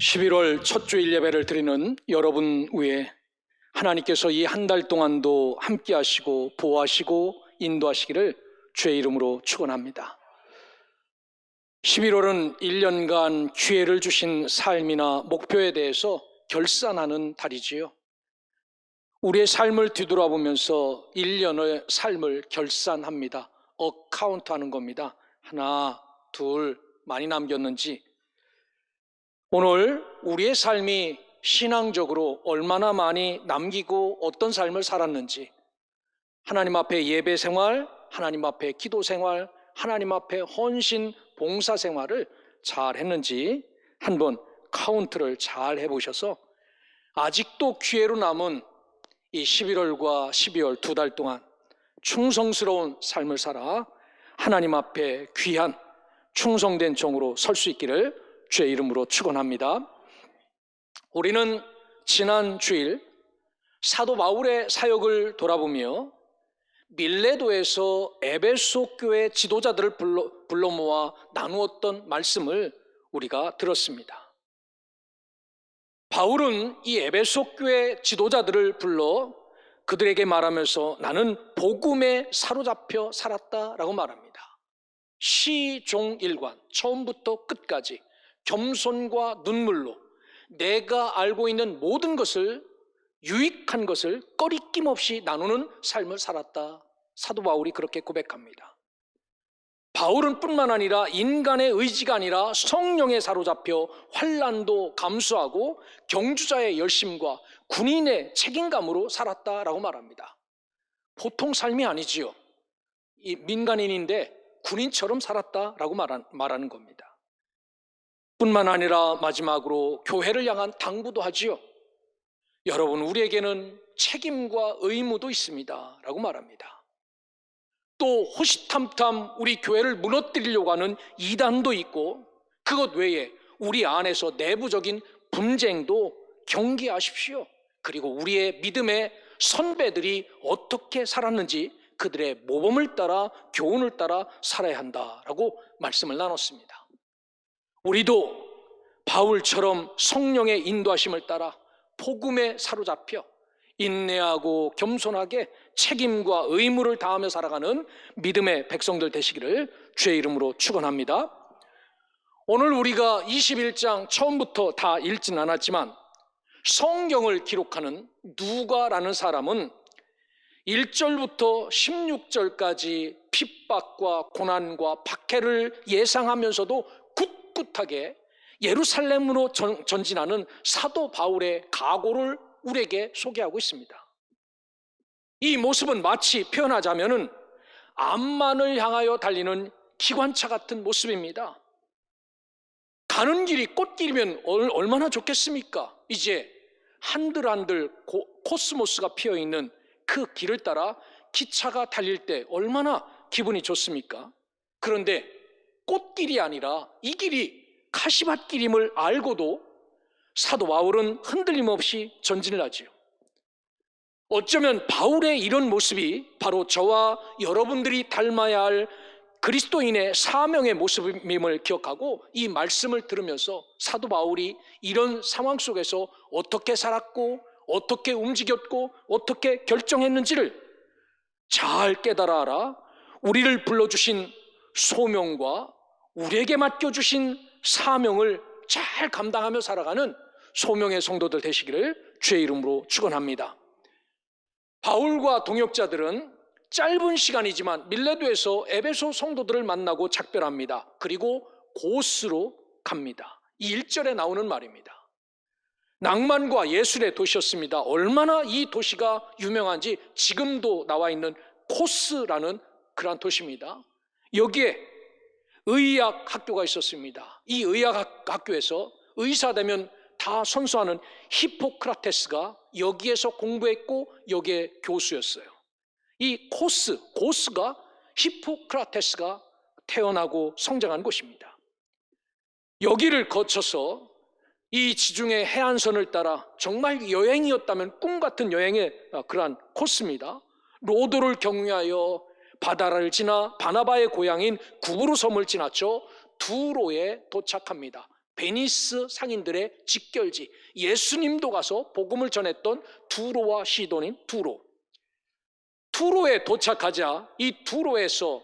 11월 첫 주일 예배를 드리는 여러분 위에 하나님께서 이 한 달 동안도 함께 하시고 보호하시고 인도하시기를 주의 이름으로 축원합니다. 11월은 1년간 기회를 주신 삶이나 목표에 대해서 결산하는 달이지요. 우리의 삶을 뒤돌아보면서 1년의 삶을 결산합니다. 어카운트하는 겁니다. 하나, 둘, 많이 남겼는지. 오늘 우리의 삶이 신앙적으로 얼마나 많이 남기고 어떤 삶을 살았는지, 하나님 앞에 예배 생활, 하나님 앞에 기도 생활, 하나님 앞에 헌신 봉사 생활을 잘 했는지 한번 카운트를 잘 해보셔서 아직도 기회로 남은 이 11월과 12월 두 달 동안 충성스러운 삶을 살아 하나님 앞에 귀한 충성된 종으로 설 수 있기를 주의 이름으로 축원합니다. 우리는 지난 주일 사도 바울의 사역을 돌아보며 밀레도에서 에베소 교회 지도자들을 불러 모아 나누었던 말씀을 우리가 들었습니다. 바울은 이 에베소 교회 지도자들을 불러 그들에게 말하면서 나는 복음에 사로잡혀 살았다라고 말합니다. 시종일관, 처음부터 끝까지 겸손과 눈물로 내가 알고 있는 모든 것을, 유익한 것을 꺼리낌 없이 나누는 삶을 살았다. 사도 바울이 그렇게 고백합니다. 바울은 뿐만 아니라 인간의 의지가 아니라 성령에 사로잡혀 환난도 감수하고 경주자의 열심과 군인의 책임감으로 살았다라고 말합니다. 보통 삶이 아니지요. 이 민간인인데 군인처럼 살았다라고 말하는 겁니다. 뿐만 아니라 마지막으로 교회를 향한 당부도 하지요. 여러분, 우리에게는 책임과 의무도 있습니다 라고 말합니다. 또 호시탐탐 우리 교회를 무너뜨리려고 하는 이단도 있고, 그것 외에 우리 안에서 내부적인 분쟁도 경계하십시오. 그리고 우리의 믿음의 선배들이 어떻게 살았는지 그들의 모범을 따라, 교훈을 따라 살아야 한다라고 말씀을 나눴습니다. 우리도 바울처럼 성령의 인도하심을 따라 복음에 사로잡혀 인내하고 겸손하게 책임과 의무를 다하며 살아가는 믿음의 백성들 되시기를 주의 이름으로 축원합니다. 오늘 우리가 21장 처음부터 다 읽진 않았지만 성경을 기록하는 누가라는 사람은 1절부터 16절까지 핍박과 고난과 박해를 예상하면서도 굳굳하게 예루살렘으로 전진하는 사도 바울의 각오를 우리에게 소개하고 있습니다. 이 모습은 마치 표현하자면 암만을 향하여 달리는 기관차 같은 모습입니다. 가는 길이 꽃길이면 얼마나 좋겠습니까? 이제 한들한들 코스모스가 피어있는 그 길을 따라 기차가 달릴 때 얼마나 기분이 좋습니까? 그런데 꽃길이 아니라 이 길이 가시밭길임을 알고도 사도 바울은 흔들림 없이 전진을 하지요. 어쩌면 바울의 이런 모습이 바로 저와 여러분들이 닮아야 할 그리스도인의 사명의 모습임을 기억하고 이 말씀을 들으면서 사도 바울이 이런 상황 속에서 어떻게 살았고 어떻게 움직였고 어떻게 결정했는지를 잘 깨달아 알아 우리를 불러주신 소명과 우리에게 맡겨주신 사명을 잘 감당하며 살아가는 소명의 성도들 되시기를 주의 이름으로 축원합니다. 바울과 동역자들은 짧은 시간이지만 밀레도에서 에베소 성도들을 만나고 작별합니다. 그리고 고스로 갑니다. 이 1절에 나오는 말입니다. 낭만과 예술의 도시였습니다. 얼마나 이 도시가 유명한지 지금도 나와 있는 코스라는 그런 도시입니다. 여기에 의학 학교가 있었습니다. 이 의학 학교에서 의사 되면 다 선수하는 히포크라테스가 여기에서 공부했고 여기에 교수였어요. 이 고스가 히포크라테스가 태어나고 성장한 곳입니다. 여기를 거쳐서 이 지중해 해안선을 따라 정말 여행이었다면 꿈 같은 여행의 그러한 코스입니다. 로도를 경유하여 바다를 지나 바나바의 고향인 구브로 섬을 지나쳐 두로에 도착합니다. 베니스 상인들의 직결지, 예수님도 가서 복음을 전했던 두로와 시돈인 두로에 도착하자 이 두로에서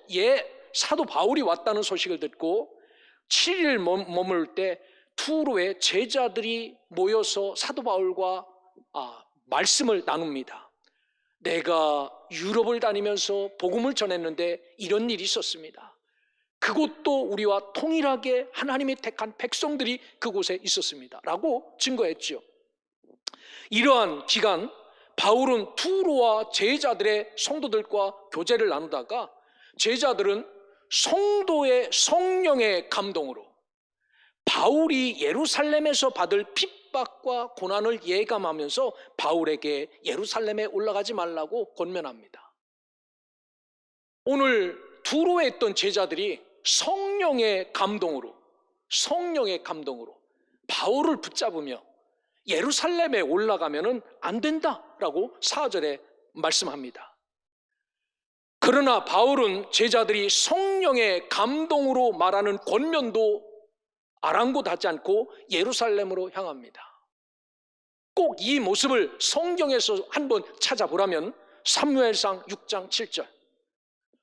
사도 바울이 왔다는 소식을 듣고 7일 머물 때 두로의 제자들이 모여서 사도 바울과 말씀을 나눕니다. 내가 유럽을 다니면서 복음을 전했는데 이런 일이 있었습니다. 그곳도 우리와 동일하게 하나님이 택한 백성들이 그곳에 있었습니다 라고 증거했죠. 이러한 기간 바울은 두로와 제자들의 성도들과 교제를 나누다가 제자들은 성도의 성령의 감동으로 바울이 예루살렘에서 받을 핍박과 고난을 예감하면서 바울에게 예루살렘에 올라가지 말라고 권면합니다. 오늘 두로에 있던 제자들이 성령의 감동으로 바울을 붙잡으며 예루살렘에 올라가면 안 된다라고 4절에 말씀합니다. 그러나 바울은 제자들이 성령의 감동으로 말하는 권면도 아랑곳하지 않고 예루살렘으로 향합니다. 꼭 이 모습을 성경에서 한번 찾아보라면 사무엘상 6장 7절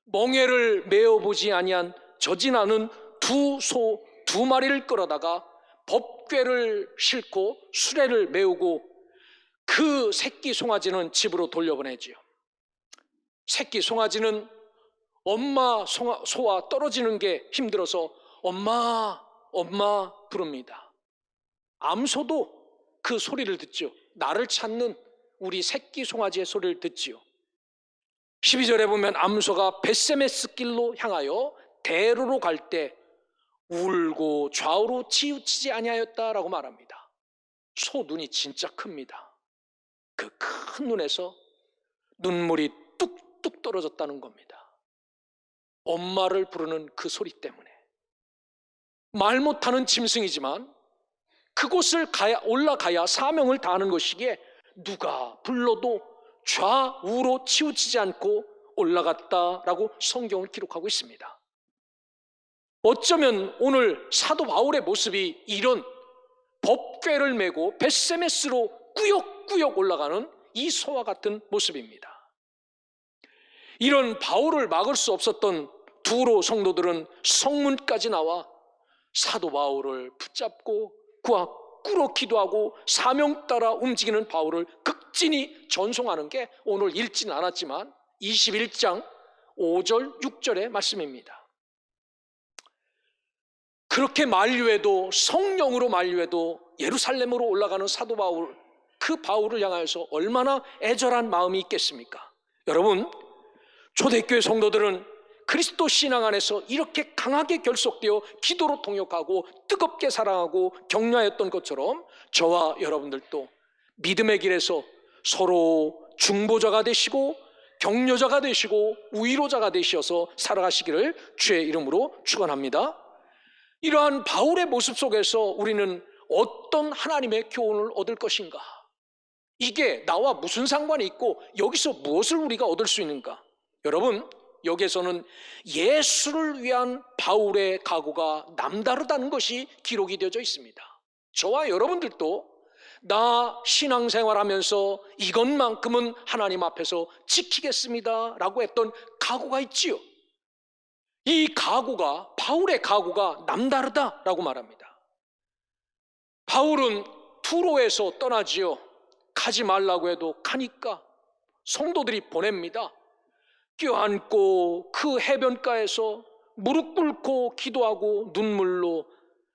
멍에를 메어보지 아니한 저진하는 두 소 두 마리를 끌어다가 법궤를 싣고 수레를 메우고 그 새끼 송아지는 집으로 돌려보내지요. 새끼 송아지는 엄마 소와 떨어지는 게 힘들어서 엄마 부릅니다. 암소도 그 소리를 듣죠. 나를 찾는 우리 새끼 송아지의 소리를 듣지요. 12절에 보면 암소가 벳세메스 길로 향하여 대로로 갈 때 울고 좌우로 치우치지 아니하였다라고 말합니다. 소 눈이 진짜 큽니다. 그 큰 눈에서 눈물이 뚝뚝 떨어졌다는 겁니다. 엄마를 부르는 그 소리 때문에. 말 못하는 짐승이지만 그곳을 올라가야 사명을 다하는 것이기에 누가 불러도 좌우로 치우치지 않고 올라갔다라고 성경을 기록하고 있습니다. 어쩌면 오늘 사도 바울의 모습이 이런 법궤를 메고 벳세메스로 꾸역꾸역 올라가는 이 소와 같은 모습입니다. 이런 바울을 막을 수 없었던 두로 성도들은 성문까지 나와 사도 바울을 붙잡고 꿇어 기도하고 사명 따라 움직이는 바울을 극진히 전송하는 게 오늘 읽지는 않았지만 21장 5절 6절의 말씀입니다. 그렇게 만류해도 성령으로 만류해도 예루살렘으로 올라가는 사도 바울, 그 바울을 향하여서 얼마나 애절한 마음이 있겠습니까? 여러분, 초대교회 성도들은 그리스도 신앙 안에서 이렇게 강하게 결속되어 기도로 통역하고 뜨겁게 사랑하고 격려했던 것처럼 저와 여러분들도 믿음의 길에서 서로 중보자가 되시고 격려자가 되시고 위로자가 되셔서 살아가시기를 주의 이름으로 축원합니다. 이러한 바울의 모습 속에서 우리는 어떤 하나님의 교훈을 얻을 것인가? 이게 나와 무슨 상관이 있고 여기서 무엇을 우리가 얻을 수 있는가? 여러분, 여기에서는 예수를 위한 바울의 각오가 남다르다는 것이 기록이 되어져 있습니다. 저와 여러분들도 나 신앙생활하면서 이것만큼은 하나님 앞에서 지키겠습니다 라고 했던 각오가 있지요. 이 각오가, 바울의 각오가 남다르다라고 말합니다. 바울은 투로에서 떠나지요. 가지 말라고 해도 가니까 성도들이 보냅니다. 껴안고 그 해변가에서 무릎 꿇고 기도하고 눈물로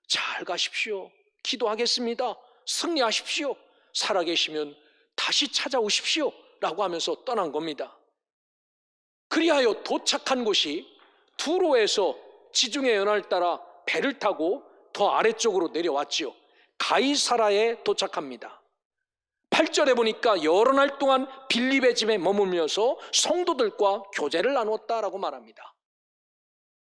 잘 가십시오. 기도하겠습니다. 승리하십시오. 살아계시면 다시 찾아오십시오. 라고 하면서 떠난 겁니다. 그리하여 도착한 곳이 두로에서 지중해 연안을 따라 배를 타고 더 아래쪽으로 내려왔지요. 가이사라에 도착합니다. 8절에 보니까 여러 날 동안 빌립의 집에 머물면서 성도들과 교제를 나누었다라고 말합니다.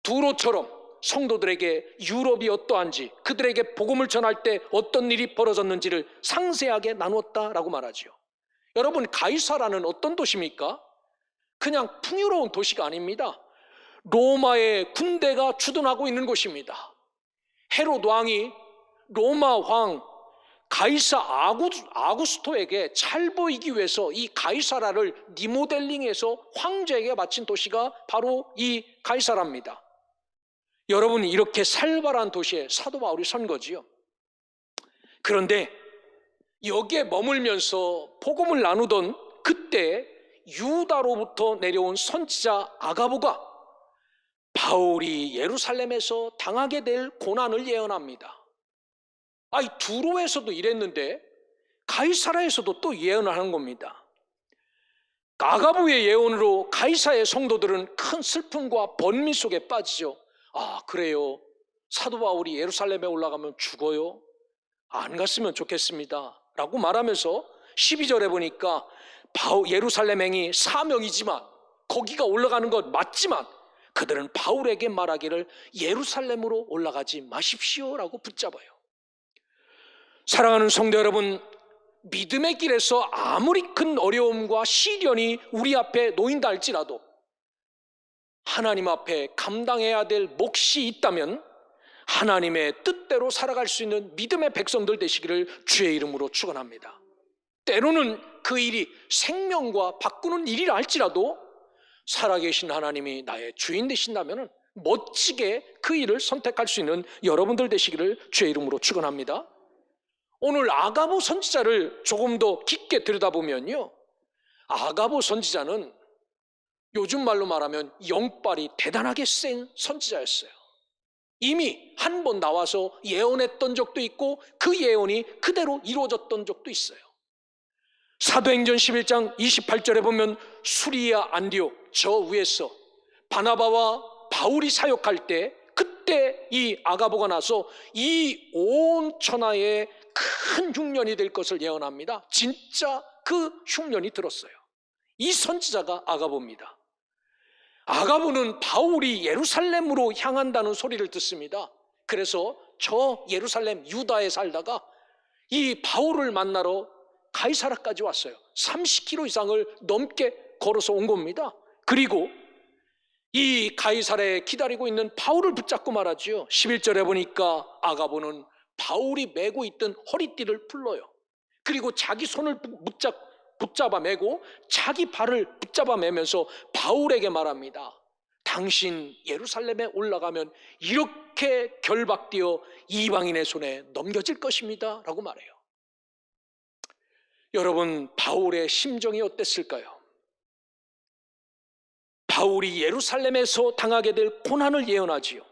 두로처럼 성도들에게 유럽이 어떠한지, 그들에게 복음을 전할 때 어떤 일이 벌어졌는지를 상세하게 나누었다라고 말하지요. 여러분, 가이사라는 어떤 도시입니까? 그냥 풍요로운 도시가 아닙니다. 로마의 군대가 주둔하고 있는 곳입니다. 헤롯 왕이 로마 왕 가이사 아구스토에게 잘 보이기 위해서 이 가이사라를 리모델링해서 황제에게 바친 도시가 바로 이 가이사라입니다. 여러분이 이렇게 살벌한 도시에 사도 바울이 선 거지요. 그런데 여기에 머물면서 복음을 나누던 그때 유다로부터 내려온 선지자 아가보가 바울이 예루살렘에서 당하게 될 고난을 예언합니다. 이 두로에서도 이랬는데 가이사라에서도 또 예언을 하는 겁니다. 아가보의 예언으로 가이사의 성도들은 큰 슬픔과 번민 속에 빠지죠. 그래요. 사도 바울이 예루살렘에 올라가면 죽어요? 안 갔으면 좋겠습니다 라고 말하면서 12절에 보니까 예루살렘행이 사명이지만 거기가 올라가는 것 맞지만 그들은 바울에게 말하기를 예루살렘으로 올라가지 마십시오 라고 붙잡아요. 사랑하는 성도 여러분, 믿음의 길에서 아무리 큰 어려움과 시련이 우리 앞에 놓인다 할지라도 하나님 앞에 감당해야 될 몫이 있다면 하나님의 뜻대로 살아갈 수 있는 믿음의 백성들 되시기를 주의 이름으로 축원합니다. 때로는 그 일이 생명과 바꾸는 일이라 할지라도 살아계신 하나님이 나의 주인 되신다면 멋지게 그 일을 선택할 수 있는 여러분들 되시기를 주의 이름으로 축원합니다. 오늘 아가보 선지자를 조금 더 깊게 들여다보면요, 아가보 선지자는 요즘 말로 말하면 영빨이 대단하게 센 선지자였어요. 이미 한 번 나와서 예언했던 적도 있고 그 예언이 그대로 이루어졌던 적도 있어요. 사도행전 11장 28절에 보면 수리아 안디옥 저 위에서 바나바와 바울이 사역할 때 그때 이 아가보가 나서 이 온 천하에 큰 흉년이 될 것을 예언합니다. 진짜 그 흉년이 들었어요. 이 선지자가 아가보입니다. 아가보는 바울이 예루살렘으로 향한다는 소리를 듣습니다. 그래서 저 예루살렘 유다에 살다가 이 바울을 만나러 가이사라까지 왔어요. 30km 이상을 넘게 걸어서 온 겁니다. 그리고 이 가이사라에 기다리고 있는 바울을 붙잡고 말하지요. 11절에 보니까 아가보는 바울이 메고 있던 허리띠를 풀러요. 그리고 자기 손을 붙잡아 메고 자기 발을 붙잡아 매면서 바울에게 말합니다. 당신 예루살렘에 올라가면 이렇게 결박되어 이방인의 손에 넘겨질 것입니다 라고 말해요. 여러분, 바울의 심정이 어땠을까요? 바울이 예루살렘에서 당하게 될 고난을 예언하지요.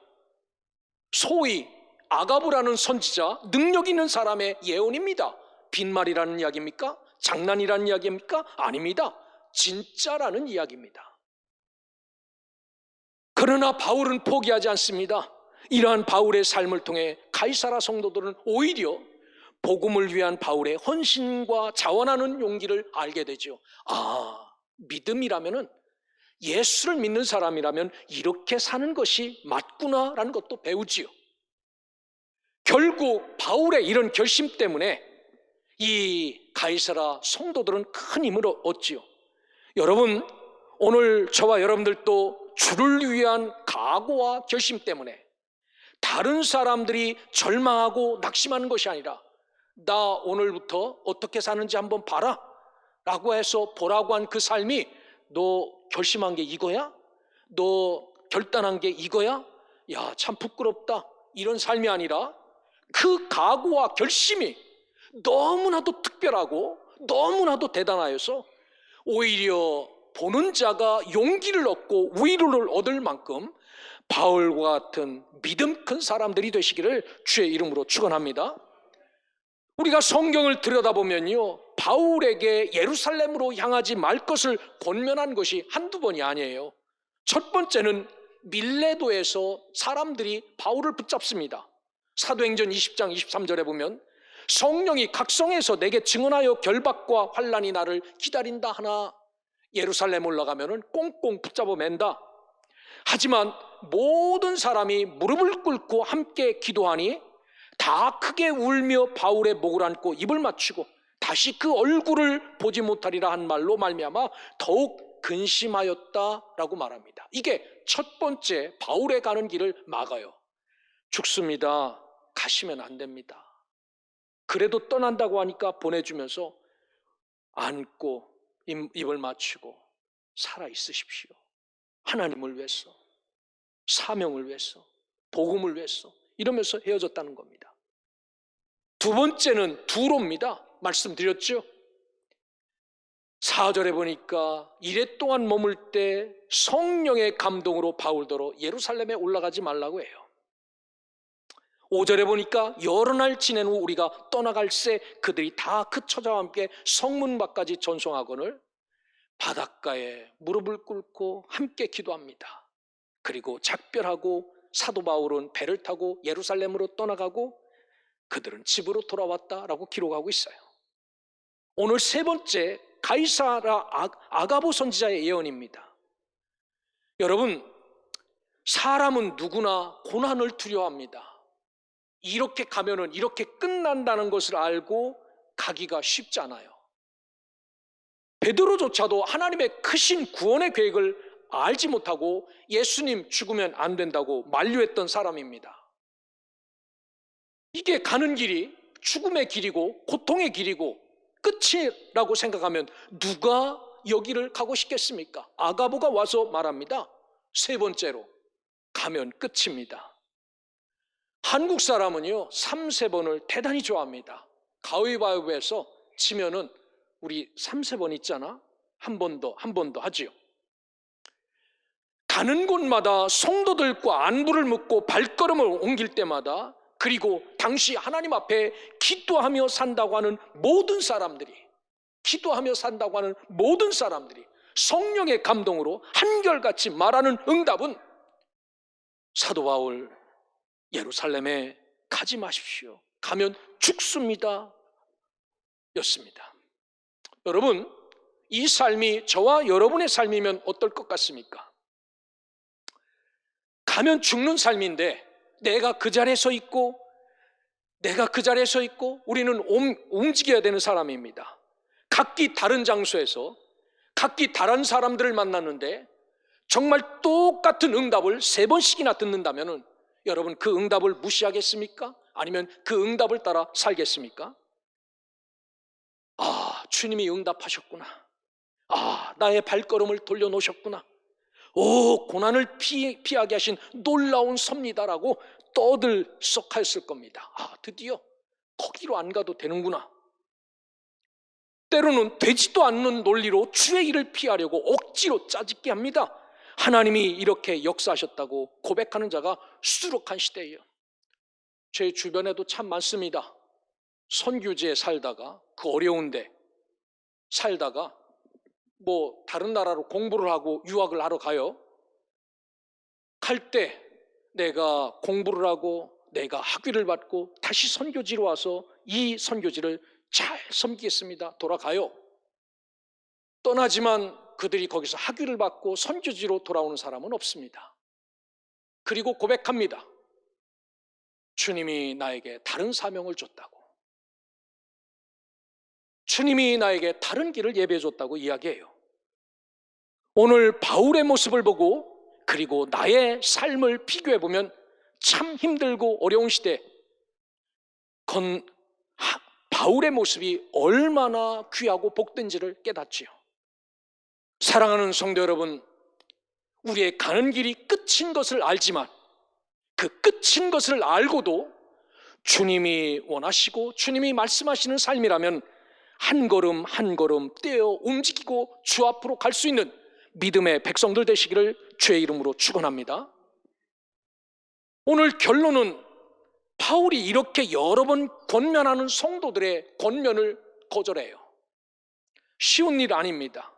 소위 아가보라는 선지자, 능력 있는 사람의 예언입니다. 빈말이라는 이야기입니까? 장난이라는 이야기입니까? 아닙니다. 진짜라는 이야기입니다. 그러나 바울은 포기하지 않습니다. 이러한 바울의 삶을 통해 가이사라 성도들은 오히려 복음을 위한 바울의 헌신과 자원하는 용기를 알게 되죠. 믿음이라면은, 예수를 믿는 사람이라면 이렇게 사는 것이 맞구나라는 것도 배우지요. 결국 바울의 이런 결심 때문에 이 가이사라 성도들은 큰 힘을 얻지요. 여러분, 오늘 저와 여러분들도 주를 위한 각오와 결심 때문에 다른 사람들이 절망하고 낙심하는 것이 아니라 나 오늘부터 어떻게 사는지 한번 봐라 라고 해서 보라고 한 그 삶이 너 결심한 게 이거야? 너 결단한 게 이거야? 야, 참 부끄럽다, 이런 삶이 아니라 그 각오와 결심이 너무나도 특별하고 너무나도 대단하여서 오히려 보는 자가 용기를 얻고 위로를 얻을 만큼 바울과 같은 믿음 큰 사람들이 되시기를 주의 이름으로 축원합니다. 우리가 성경을 들여다보면요, 바울에게 예루살렘으로 향하지 말 것을 권면한 것이 한두 번이 아니에요. 첫 번째는 밀레도에서 사람들이 바울을 붙잡습니다. 사도행전 20장 23절에 보면 성령이 각성해서 내게 증언하여 결박과 환난이 나를 기다린다 하나 예루살렘 올라가면 꽁꽁 붙잡아 맨다. 하지만 모든 사람이 무릎을 꿇고 함께 기도하니 다 크게 울며 바울의 목을 안고 입을 맞추고 다시 그 얼굴을 보지 못하리라 한 말로 말미암아 더욱 근심하였다라고 말합니다. 이게 첫 번째 바울의 가는 길을 막아요. 죽습니다. 가시면 안 됩니다. 그래도 떠난다고 하니까 보내주면서 안고 입을 맞추고 살아 있으십시오. 하나님을 위해서, 사명을 위해서, 복음을 위해서 이러면서 헤어졌다는 겁니다. 두 번째는 두로입니다. 말씀드렸죠. 4절에 보니까 이레 동안 머물 때 성령의 감동으로 바울더러 예루살렘에 올라가지 말라고 해요. 5절에 보니까 여러 날 지낸 후 우리가 떠나갈새 그들이 다 그 처자와 함께 성문 밖까지 전송하거늘 바닷가에 무릎을 꿇고 함께 기도합니다. 그리고 작별하고 사도 바울은 배를 타고 예루살렘으로 떠나가고 그들은 집으로 돌아왔다라고 기록하고 있어요. 오늘 세 번째 가이사라 아가보 선지자의 예언입니다. 여러분, 사람은 누구나 고난을 두려워합니다. 이렇게 가면은 이렇게 끝난다는 것을 알고 가기가 쉽지 않아요. 베드로조차도 하나님의 크신 구원의 계획을 알지 못하고 예수님 죽으면 안 된다고 만류했던 사람입니다. 이게 가는 길이 죽음의 길이고 고통의 길이고 끝이라고 생각하면 누가 여기를 가고 싶겠습니까? 아가보가 와서 말합니다. 세 번째로, 가면 끝입니다. 한국 사람은요 3-4번을 대단히 좋아합니다. 가위바위보에서 치면은 우리 3-4번 있잖아. 한 번 더 하지요. 가는 곳마다 성도들과 안부를 묻고 발걸음을 옮길 때마다, 그리고 당시 하나님 앞에 기도하며 산다고 하는 모든 사람들이, 성령의 감동으로 한결같이 말하는 응답은 사도 바울, 예루살렘에 가지 마십시오. 가면 죽습니다. 였습니다. 여러분, 이 삶이 저와 여러분의 삶이면 어떨 것 같습니까? 가면 죽는 삶인데 내가 그 자리에 서 있고 우리는 움직여야 되는 사람입니다. 각기 다른 장소에서 각기 다른 사람들을 만났는데 정말 똑같은 응답을 3번씩이나 듣는다면 여러분 그 응답을 무시하겠습니까? 아니면 그 응답을 따라 살겠습니까? 아, 주님이 응답하셨구나. 아, 나의 발걸음을 돌려놓으셨구나. 오, 고난을 피하게 하신 놀라운 섭리다라고 떠들썩했을 겁니다. 아, 드디어 거기로 안 가도 되는구나. 때로는 되지도 않는 논리로 주의 일을 피하려고 억지로 짜집게 합니다. 하나님이 이렇게 역사하셨다고 고백하는 자가 수두룩한 시대예요. 제 주변에도 참 많습니다. 선교지에 살다가 그 어려운데 살다가 뭐 다른 나라로 공부를 하고 유학을 하러 가요. 갈 때 내가 공부를 하고 내가 학위를 받고 다시 선교지로 와서 이 선교지를 잘 섬기겠습니다. 돌아가요. 떠나지만 그들이 거기서 학위를 받고 선교지로 돌아오는 사람은 없습니다. 그리고 고백합니다. 주님이 나에게 다른 사명을 줬다고. 주님이 나에게 다른 길을 예비해 줬다고 이야기해요. 오늘 바울의 모습을 보고 그리고 나의 삶을 비교해 보면 참 힘들고 어려운 시대, 바울의 모습이 얼마나 귀하고 복된지를 깨닫지요. 사랑하는 성도 여러분, 우리의 가는 길이 끝인 것을 알지만 그 끝인 것을 알고도 주님이 원하시고 주님이 말씀하시는 삶이라면 한 걸음 한 걸음 떼어 움직이고 주 앞으로 갈 수 있는 믿음의 백성들 되시기를 주의 이름으로 축원합니다. 오늘 결론은 바울이 이렇게 여러 번 권면하는 성도들의 권면을 거절해요. 쉬운 일 아닙니다.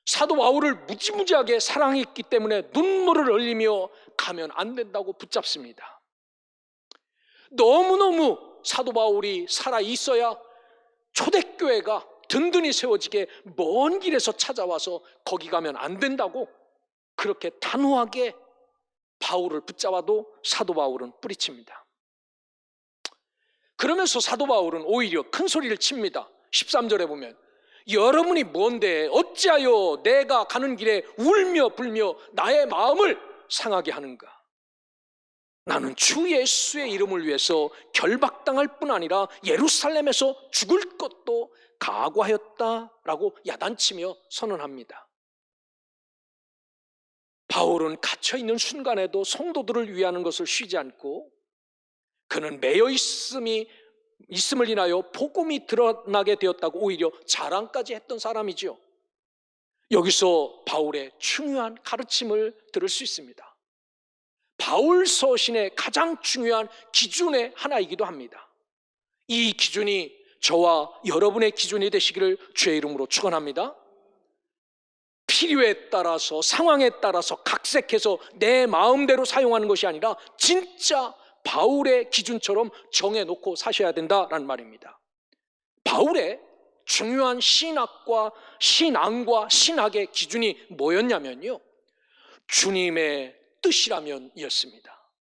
사도 바울을 무지무지하게 사랑했기 때문에 눈물을 흘리며 가면 안 된다고 붙잡습니다. 너무너무 사도 바울이 살아있어야 초대교회가 든든히 세워지게 먼 길에서 찾아와서 거기 가면 안 된다고 그렇게 단호하게 바울을 붙잡아도 사도 바울은 뿌리칩니다. 그러면서 사도 바울은 오히려 큰 소리를 칩니다. 13절에 보면 여러분이 뭔데 어찌하여 내가 가는 길에 울며 불며 나의 마음을 상하게 하는가. 나는 주 예수의 이름을 위해서 결박당할 뿐 아니라 예루살렘에서 죽을 것도 각오하였다라고 야단치며 선언합니다. 바울은 갇혀있는 순간에도 성도들을 위하는 것을 쉬지 않고 그는 매여 있음을 인하여 복음이 드러나게 되었다고 오히려 자랑까지 했던 사람이죠. 여기서 바울의 중요한 가르침을 들을 수 있습니다. 바울 서신의 가장 중요한 기준의 하나이기도 합니다. 이 기준이 저와 여러분의 기준이 되시기를 주의 이름으로 축원합니다. 필요에 따라서 상황에 따라서 각색해서 내 마음대로 사용하는 것이 아니라 진짜 바울의 기준처럼 정해놓고 사셔야 된다라는 말입니다. 바울의 중요한 신앙과 신학의 기준이 뭐였냐면요, 주님의 뜻이라면 이었습니다.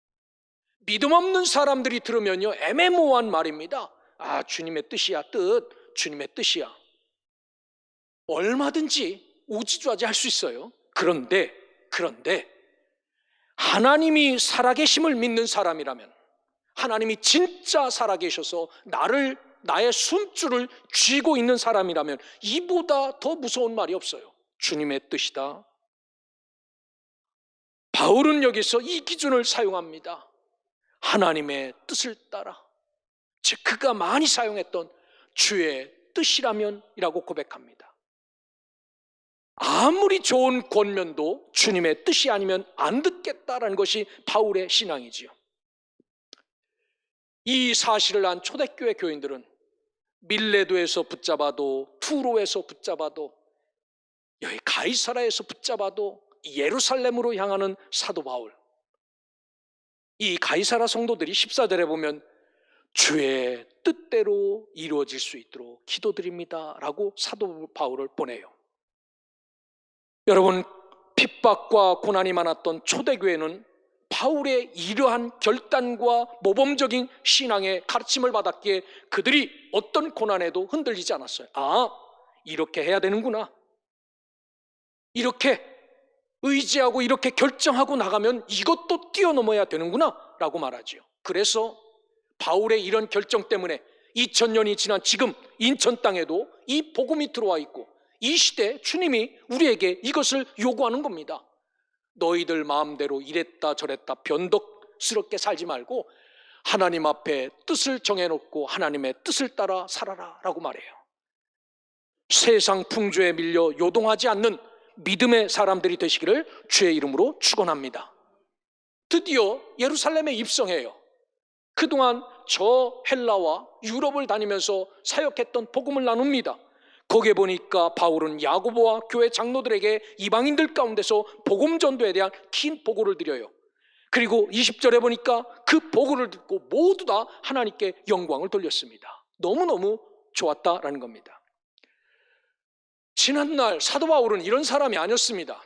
믿음 없는 사람들이 들으면요, 애매모호한 말입니다. 아, 주님의 뜻이야, 주님의 뜻이야. 얼마든지 우지좌지 할 수 있어요. 그런데 하나님이 살아계심을 믿는 사람이라면, 하나님이 진짜 살아계셔서 나의 숨줄을 쥐고 있는 사람이라면 이보다 더 무서운 말이 없어요. 주님의 뜻이다. 바울은 여기서 이 기준을 사용합니다. 하나님의 뜻을 따라, 즉 그가 많이 사용했던 주의 뜻이라면이라고 고백합니다. 아무리 좋은 권면도 주님의 뜻이 아니면 안 듣겠다라는 것이 바울의 신앙이지요. 이 사실을 안 초대교회 교인들은 밀레도에서 붙잡아도, 투로에서 붙잡아도, 여기 가이사라에서 붙잡아도 예루살렘으로 향하는 사도 바울, 이 가이사라 성도들이 14절에 보면 주의 뜻대로 이루어질 수 있도록 기도드립니다 라고 사도 바울을 보내요. 여러분, 핍박과 고난이 많았던 초대교회는 바울의 이러한 결단과 모범적인 신앙의 가르침을 받았기에 그들이 어떤 고난에도 흔들리지 않았어요. 아, 이렇게 해야 되는구나, 이렇게 의지하고 이렇게 결정하고 나가면 이것도 뛰어넘어야 되는구나 라고 말하죠. 그래서 바울의 이런 결정 때문에 2000년이 지난 지금 인천 땅에도 이 복음이 들어와 있고, 이 시대에 주님이 우리에게 이것을 요구하는 겁니다. 너희들 마음대로 이랬다 저랬다 변덕스럽게 살지 말고 하나님 앞에 뜻을 정해놓고 하나님의 뜻을 따라 살아라 라고 말해요. 세상 풍조에 밀려 요동하지 않는 믿음의 사람들이 되시기를 주의 이름으로 축원합니다. 드디어 예루살렘에 입성해요. 그동안 저 헬라와 유럽을 다니면서 사역했던 복음을 나눕니다. 거기에 보니까 바울은 야고보와 교회 장로들에게 이방인들 가운데서 복음 전도에 대한 긴 보고를 드려요. 그리고 20절에 보니까 그 보고를 듣고 모두 다 하나님께 영광을 돌렸습니다. 너무너무 좋았다라는 겁니다. 지난날 사도 바울은 이런 사람이 아니었습니다.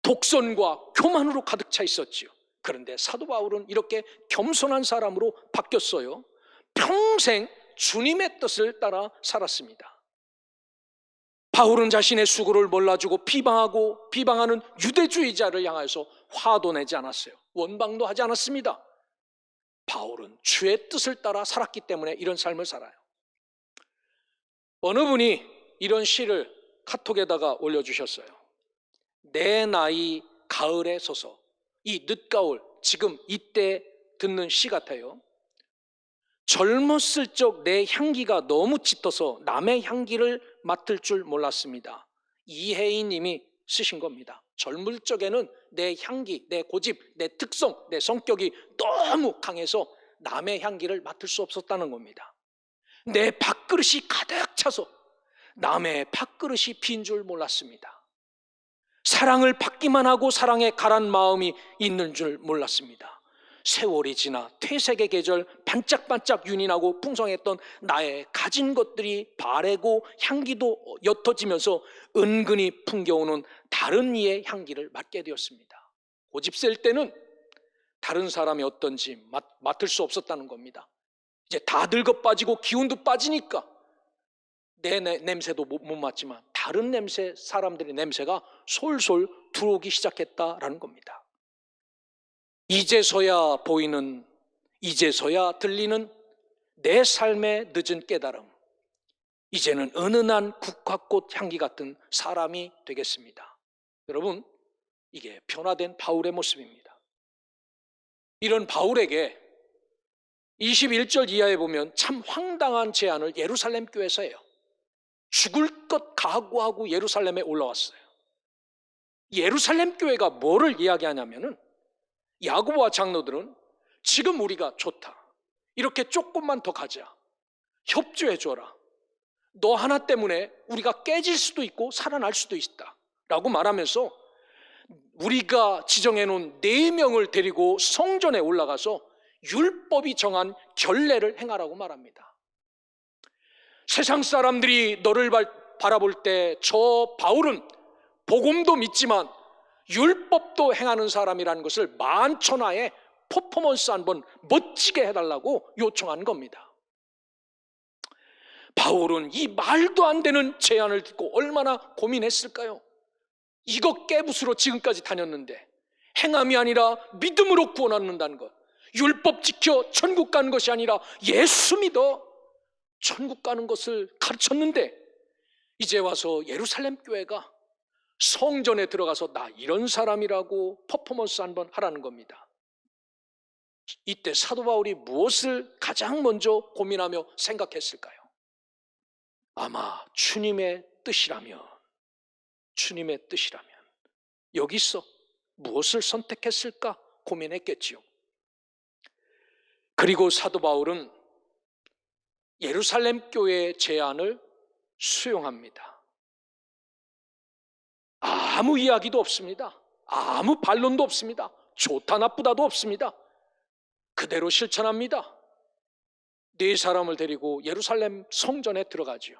독선과 교만으로 가득 차 있었지요. 그런데 사도 바울은 이렇게 겸손한 사람으로 바뀌었어요. 평생 주님의 뜻을 따라 살았습니다. 바울은 자신의 수고를 몰라주고 비방하는 유대주의자를 향해서 화도 내지 않았어요. 원방도 하지 않았습니다. 바울은 주의 뜻을 따라 살았기 때문에 이런 삶을 살아요. 어느 분이 이런 시를 카톡에다가 올려주셨어요. 내 나이 가을에 서서, 이 늦가을, 지금 이때 듣는 시 같아요. 젊었을 적 내 향기가 너무 짙어서 남의 향기를 맡을 줄 몰랐습니다. 이혜인 님이 쓰신 겁니다. 젊을 적에는 내 향기, 내 고집, 내 특성, 내 성격이 너무 강해서 남의 향기를 맡을 수 없었다는 겁니다. 내 밥그릇이 가득 차서 남의 밥그릇이 빈 줄 몰랐습니다. 사랑을 받기만 하고 사랑에 가란 마음이 있는 줄 몰랐습니다. 세월이 지나 퇴색의 계절 반짝반짝 윤이 나고 풍성했던 나의 가진 것들이 바래고 향기도 옅어지면서 은근히 풍겨오는 다른 이의 향기를 맡게 되었습니다. 고집 셀 때는 다른 사람이 어떤지 맡을 수 없었다는 겁니다. 이제 다 늙어 빠지고 기운도 빠지니까 내 냄새도 못 맡지만 다른 냄새, 사람들의 냄새가 솔솔 들어오기 시작했다라는 겁니다. 이제서야 보이는, 이제서야 들리는 내 삶의 늦은 깨달음. 이제는 은은한 국화꽃 향기 같은 사람이 되겠습니다. 여러분, 이게 변화된 바울의 모습입니다. 이런 바울에게 21절 이하에 보면 참 황당한 제안을 예루살렘 교회에서 해요. 죽을 것 각오하고 예루살렘에 올라왔어요. 예루살렘 교회가 뭐를 이야기하냐면은, 야고보와 장로들은 지금 우리가 좋다, 이렇게 조금만 더 가자, 협조해 줘라, 너 하나 때문에 우리가 깨질 수도 있고 살아날 수도 있다 라고 말하면서 우리가 지정해 놓은 4명을 데리고 성전에 올라가서 율법이 정한 결례를 행하라고 말합니다. 세상 사람들이 너를 바라볼 때 저 바울은 복음도 믿지만 율법도 행하는 사람이라는 것을 만천하에 퍼포먼스 한번 멋지게 해달라고 요청한 겁니다. 바울은 이 말도 안 되는 제안을 듣고 얼마나 고민했을까요? 이거 깨부수로 지금까지 다녔는데 행함이 아니라 믿음으로 구원 얻는다는 것, 율법 지켜 천국 가는 것이 아니라 예수 믿어 천국 가는 것을 가르쳤는데, 이제 와서 예루살렘 교회가 성전에 들어가서 나 이런 사람이라고 퍼포먼스 한번 하라는 겁니다. 이때 사도 바울이 무엇을 가장 먼저 고민하며 생각했을까요? 아마 주님의 뜻이라면 여기서 무엇을 선택했을까 고민했겠지요. 그리고 사도 바울은 예루살렘 교회의 제안을 수용합니다. 아무 이야기도 없습니다. 아무 반론도 없습니다. 좋다 나쁘다도 없습니다. 그대로 실천합니다. 4사람을 데리고 예루살렘 성전에 들어가지요.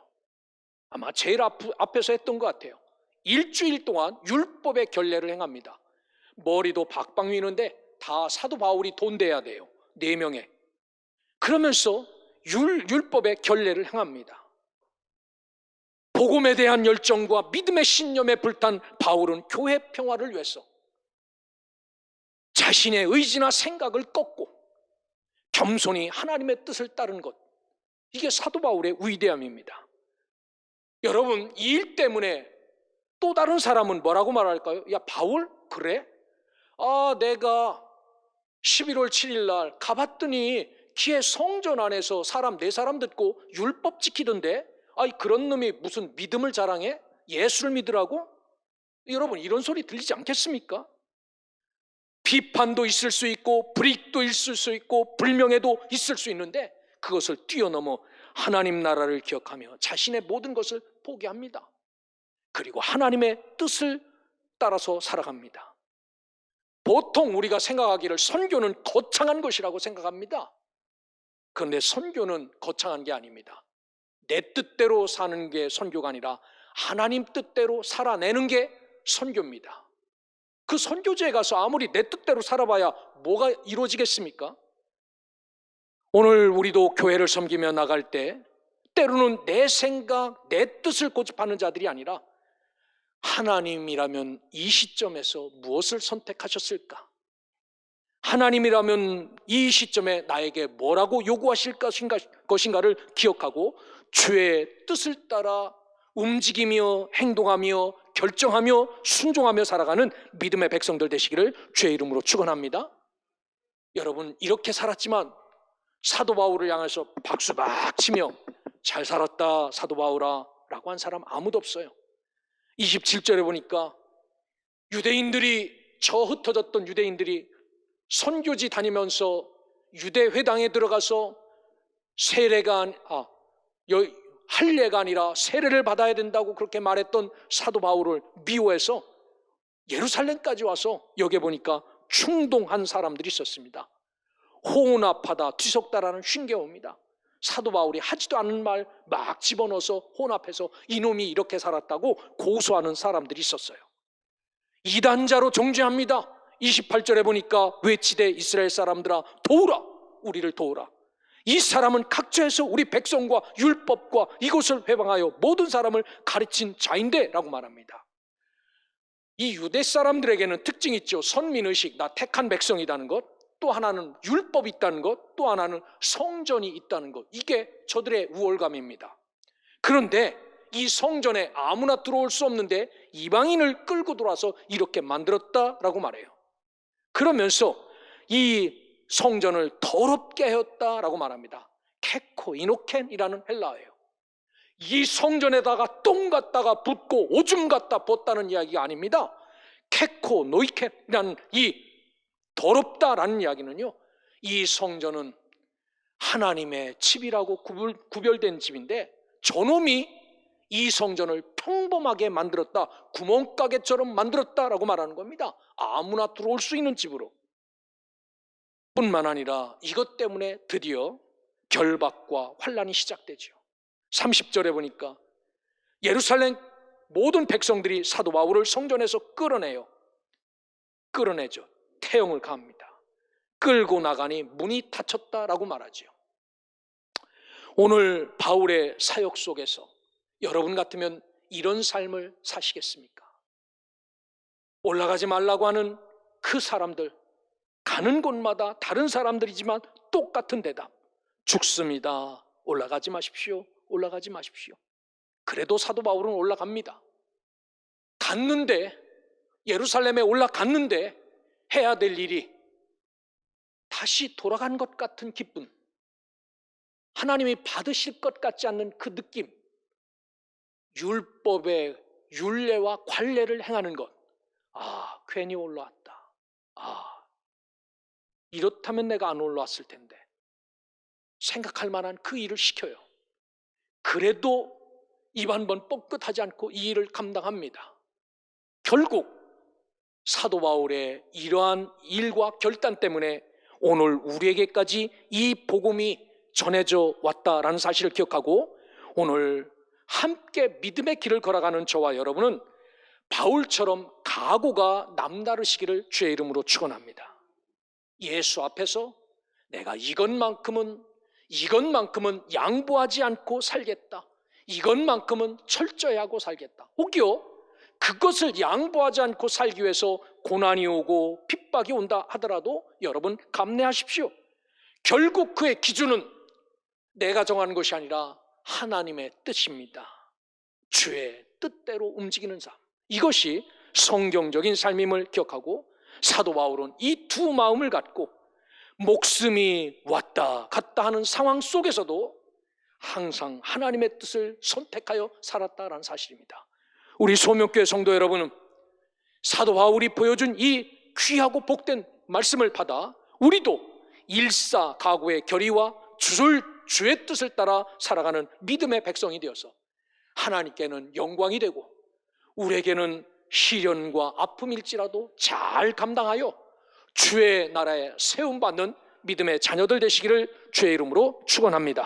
아마 제일 앞에서 했던 것 같아요. 일주일 동안 율법의 결례를 행합니다. 머리도 박박 미는데 다 사도 바울이 돈 대야 돼요. 4명에. 그러면서 율법의 결례를 행합니다. 복음에 대한 열정과 믿음의 신념에 불탄 바울은 교회 평화를 위해서 자신의 의지나 생각을 꺾고 겸손히 하나님의 뜻을 따른 것, 이게 사도 바울의 위대함입니다. 여러분, 이 일 때문에 또 다른 사람은 뭐라고 말할까요? 야, 바울? 그래? 내가 11월 7일 날 가봤더니 기회 성전 안에서 4사람 듣고 율법 지키던데, 그런 놈이 무슨 믿음을 자랑해? 예수를 믿으라고? 여러분, 이런 소리 들리지 않겠습니까? 비판도 있을 수 있고 불이익도 있을 수 있고 불명예도 있을 수 있는데, 그것을 뛰어넘어 하나님 나라를 기억하며 자신의 모든 것을 포기합니다. 그리고 하나님의 뜻을 따라서 살아갑니다. 보통 우리가 생각하기를 선교는 거창한 것이라고 생각합니다. 그런데 선교는 거창한 게 아닙니다. 내 뜻대로 사는 게 선교가 아니라 하나님 뜻대로 살아내는 게 선교입니다. 그 선교지에 가서 아무리 내 뜻대로 살아봐야 뭐가 이루어지겠습니까? 오늘 우리도 교회를 섬기며 나갈 때 때로는 내 생각, 내 뜻을 고집하는 자들이 아니라 하나님이라면 이 시점에서 무엇을 선택하셨을까? 하나님이라면 이 시점에 나에게 뭐라고 요구하실 것인가를 기억하고 주의 뜻을 따라 움직이며 행동하며 결정하며 순종하며 살아가는 믿음의 백성들 되시기를 주의 이름으로 축원합니다. 여러분, 이렇게 살았지만 사도 바울을 향해서 박수 막 치며 잘 살았다 사도 바울아 라고 한 사람 아무도 없어요. 27절에 보니까 저 흩어졌던 유대인들이 선교지 다니면서 유대 회당에 들어가서 할례가 아니라 세례를 받아야 된다고 그렇게 말했던 사도 바울을 미워해서 예루살렘까지 와서 여기 보니까 충동한 사람들이 있었습니다. 혼합하다, 뒤섞다라는 쉰개옵니다. 사도 바울이 하지도 않은 말 막 집어넣어서 혼합해서 이놈이 이렇게 살았다고 고소하는 사람들이 있었어요. 이단자로 정죄합니다. 28절에 보니까 외치되 이스라엘 사람들아 도우라, 우리를 도우라. 이 사람은 각처에서 우리 백성과 율법과 이것을 회방하여 모든 사람을 가르친 자인데 라고 말합니다. 이 유대 사람들에게는 특징이 있죠. 선민의식, 나 택한 백성이라는 것, 또 하나는 율법이 있다는 것, 또 하나는 성전이 있다는 것. 이게 저들의 우월감입니다. 그런데 이 성전에 아무나 들어올 수 없는데 이방인을 끌고 들어와서 이렇게 만들었다라고 말해요. 그러면서 이 성전을 더럽게 하였다라고 말합니다. 케코 이노켄이라는 헬라어예요. 이 성전에다가 똥 갖다가 붓고 오줌 갖다 붓다는 이야기가 아닙니다. 케코 노이켄이라는 이 더럽다라는 이야기는요, 이 성전은 하나님의 집이라고 구별된 집인데 저놈이 이 성전을 평범하게 만들었다, 구멍가게처럼 만들었다라고 말하는 겁니다. 아무나 들어올 수 있는 집으로. 뿐만 아니라 이것 때문에 드디어 결박과 환란이 시작되죠. 30절에 보니까 예루살렘 모든 백성들이 사도 바울을 성전에서 끌어내죠. 태형을 가합니다. 끌고 나가니 문이 닫혔다라고 말하죠. 오늘 바울의 사역 속에서 여러분 같으면 이런 삶을 사시겠습니까? 올라가지 말라고 하는 그 사람들, 가는 곳마다 다른 사람들이지만 똑같은 대답, 죽습니다. 올라가지 마십시오. 올라가지 마십시오. 그래도 사도 바울은 올라갑니다. 예루살렘에 올라갔는데 해야 될 일이 다시 돌아간 것 같은 기쁨, 하나님이 받으실 것 같지 않는 그 느낌, 율법의 율례와 관례를 행하는 것. 괜히 올라왔다. 이렇다면 내가 안 올라왔을 텐데 생각할 만한 그 일을 시켜요. 그래도 입 한 번 뻥끗하지 않고 이 일을 감당합니다. 결국 사도 바울의 이러한 일과 결단 때문에 오늘 우리에게까지 이 복음이 전해져 왔다라는 사실을 기억하고, 오늘 함께 믿음의 길을 걸어가는 저와 여러분은 바울처럼 각오가 남다르시기를 주의 이름으로 축원합니다. 예수 앞에서 내가 이것만큼은 양보하지 않고 살겠다, 이것만큼은 철저히 하고 살겠다, 혹여 그것을 양보하지 않고 살기 위해서 고난이 오고 핍박이 온다 하더라도 여러분 감내하십시오. 결국 그의 기준은 내가 정하는 것이 아니라 하나님의 뜻입니다. 주의 뜻대로 움직이는 삶, 이것이 성경적인 삶임을 기억하고, 사도 바울은 이 두 마음을 갖고 목숨이 왔다 갔다 하는 상황 속에서도 항상 하나님의 뜻을 선택하여 살았다라는 사실입니다. 우리 소명교회 성도 여러분은 사도 바울이 보여준 이 귀하고 복된 말씀을 받아 우리도 일사각오의 결의와 주의 뜻을 따라 살아가는 믿음의 백성이 되어서 하나님께는 영광이 되고 우리에게는 시련과 아픔일지라도 잘 감당하여 주의 나라에 세움받는 믿음의 자녀들 되시기를 주의 이름으로 축원합니다.